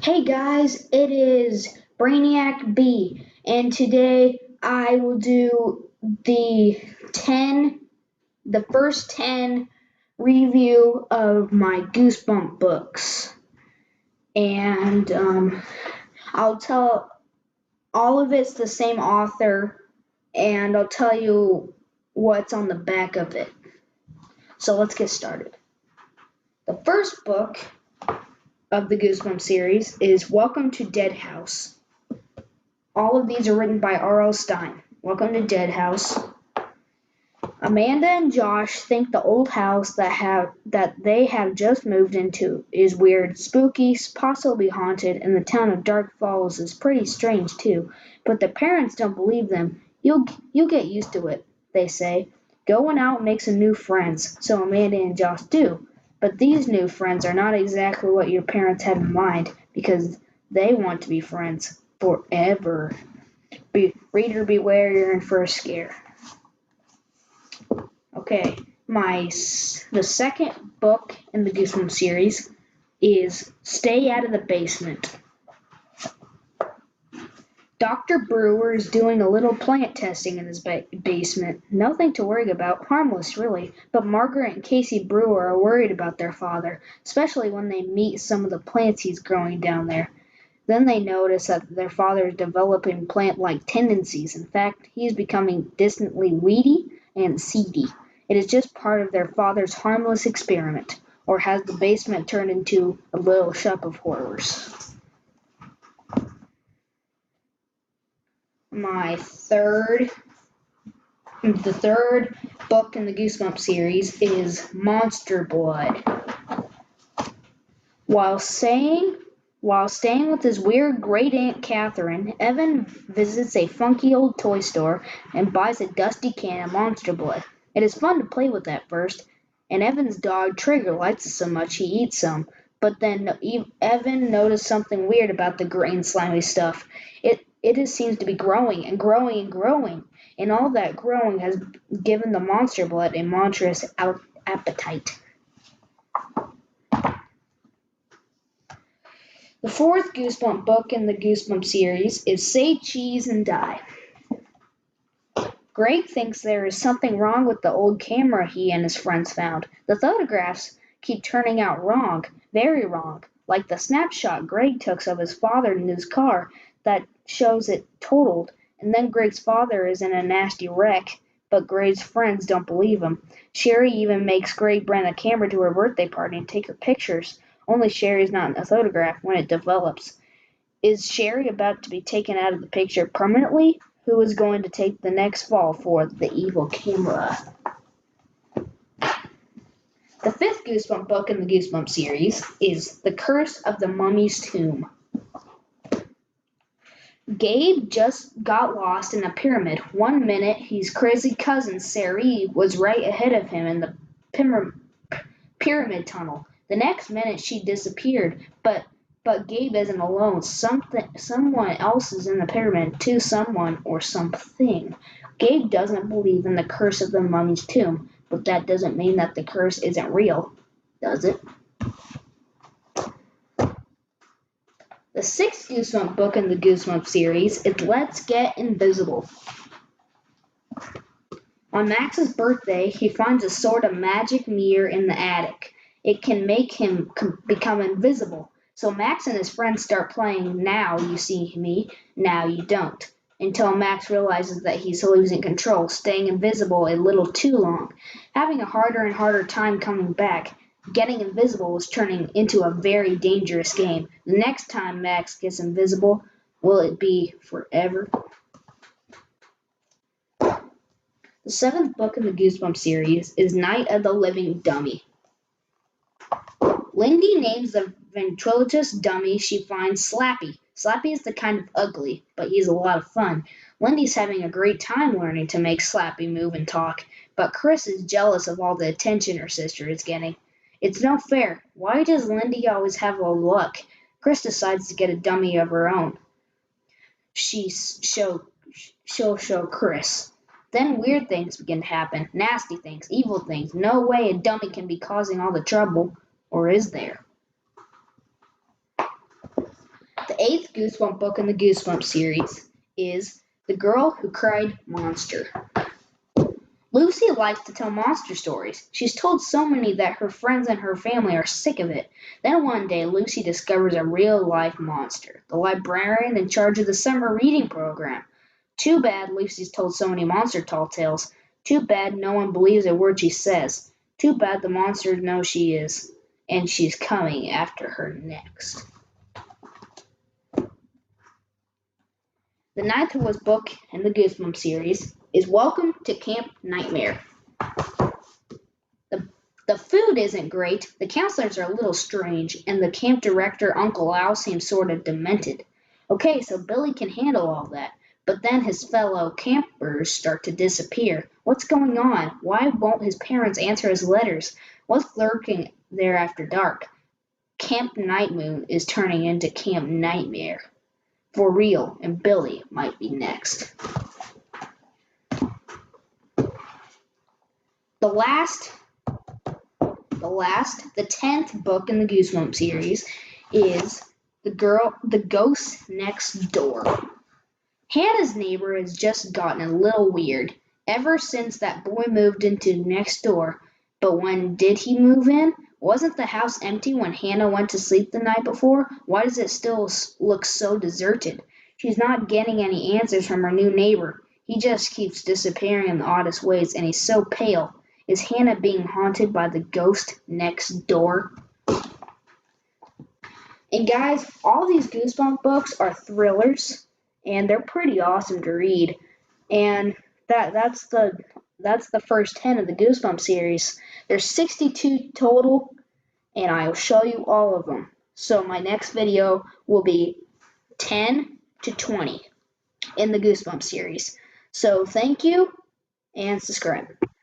Hey guys, it is Brainiac B, and today I will do the 10, the first 10 review of my Goosebump books. And I'll tell all of it's the same author, and I'll tell you what's on the back of it. So let's get started. The first book of the Goosebumps series is Welcome to Dead House. All of these are written by R.L. Stine. Welcome to Dead House. Amanda and Josh think the old house that they have just moved into is weird, spooky, possibly haunted, and the town of Dark Falls is pretty strange too. But their parents don't believe them. You'll get used to it, they say. Going out makes some new friends, so Amanda and Josh do. But these new friends are not exactly what your parents had in mind, because they want to be friends forever. Reader beware, you're in for a scare. Okay, the second book in the Goosebumps series is Stay Out of the Basement. Dr. Brewer is doing a little plant testing in his basement. Nothing to worry about, harmless really, but Margaret and Casey Brewer are worried about their father, especially when they meet some of the plants he's growing down there. Then they notice that their father is developing plant-like tendencies. In fact, he is becoming distantly weedy and seedy. It is just part of their father's harmless experiment, or has the basement turned into a little shop of horrors? The third book in the Goosebumps series is Monster Blood. While staying with his weird great aunt Catherine, Evan visits a funky old toy store and buys a dusty can of Monster Blood. It is fun to play with at first, and Evan's dog Trigger likes it so much he eats some. But then Evan noticed something weird about the green slimy stuff. It just seems to be growing and growing and growing, and all that growing has given the Monster Blood a monstrous appetite. The fourth Goosebump book in the Goosebump series is Say Cheese and Die. Greg thinks there is something wrong with the old camera he and his friends found. The photographs keep turning out wrong, very wrong, like the snapshot Greg took of his father in his car that shows it totaled, and then Greg's father is in a nasty wreck, but Greg's friends don't believe him. Sherry even makes Greg bring the camera to her birthday party and take her pictures. Only Sherry's not in the photograph when it develops. Is Sherry about to be taken out of the picture permanently? Who is going to take the next fall for the evil camera? The fifth Goosebump book in the Goosebump series is The Curse of the Mummy's Tomb. Gabe just got lost in a pyramid. One minute, his crazy cousin Sari was right ahead of him in the pyramid tunnel. The next minute, she disappeared. But Gabe isn't alone. Someone else is in the pyramid. To someone or something. Gabe doesn't believe in the curse of the mummy's tomb, but that doesn't mean that the curse isn't real, does it? The sixth Goosebump book in the Goosebump series is Let's Get Invisible. On Max's birthday, he finds a sort of magic mirror in the attic. It can make him become invisible. So Max and his friends start playing Now You See Me, Now You Don't, until Max realizes that he's losing control, staying invisible a little too long, having a harder and harder time coming back. Getting invisible is turning into a very dangerous game. The next time Max gets invisible, will it be forever? The seventh book in the Goosebumps series is Night of the Living Dummy. Lindy names the ventriloquist dummy she finds Slappy. Slappy is the kind of ugly, but he's a lot of fun. Lindy's having a great time learning to make Slappy move and talk, but Chris is jealous of all the attention her sister is getting. It's no fair. Why does Lindy always have all the luck? Chris decides to get a dummy of her own. She'll show Chris. Then weird things begin to happen. Nasty things, evil things. No way a dummy can be causing all the trouble. Or is there? The 8th Goosebump book in the Goosebumps series is The Girl Who Cried Monster. Lucy likes to tell monster stories. She's told so many that her friends and her family are sick of it. Then one day, Lucy discovers a real-life monster, the librarian in charge of the summer reading program. Too bad Lucy's told so many monster tall tales. Too bad no one believes a word she says. Too bad the monsters know she is, and she's coming after her next. The 9th book in the Goosebumps series is Welcome to Camp Nightmare. The food isn't great, the counselors are a little strange, and the camp director, Uncle Al, seems sort of demented. Okay, so Billy can handle all that, but then his fellow campers start to disappear. What's going on? Why won't his parents answer his letters? What's lurking there after dark? Camp Night Moon is turning into Camp Nightmare. For real, and Billy might be next. The 10th book in the Goosebumps series is The Ghost Next Door. Hannah's neighbor has just gotten a little weird ever since that boy moved into next door. But when did he move in? Wasn't the house empty when Hannah went to sleep the night before? Why does it still look so deserted? She's not getting any answers from her new neighbor. He just keeps disappearing in the oddest ways, and he's so pale. Is Hannah being haunted by the ghost next door? And guys, all these Goosebump books are thrillers, and they're pretty awesome to read. And that's the first 10 of the Goosebump series. There's 62 total, and I'll show you all of them. So my next video will be 10 to 20 in the Goosebump series. So thank you, and subscribe.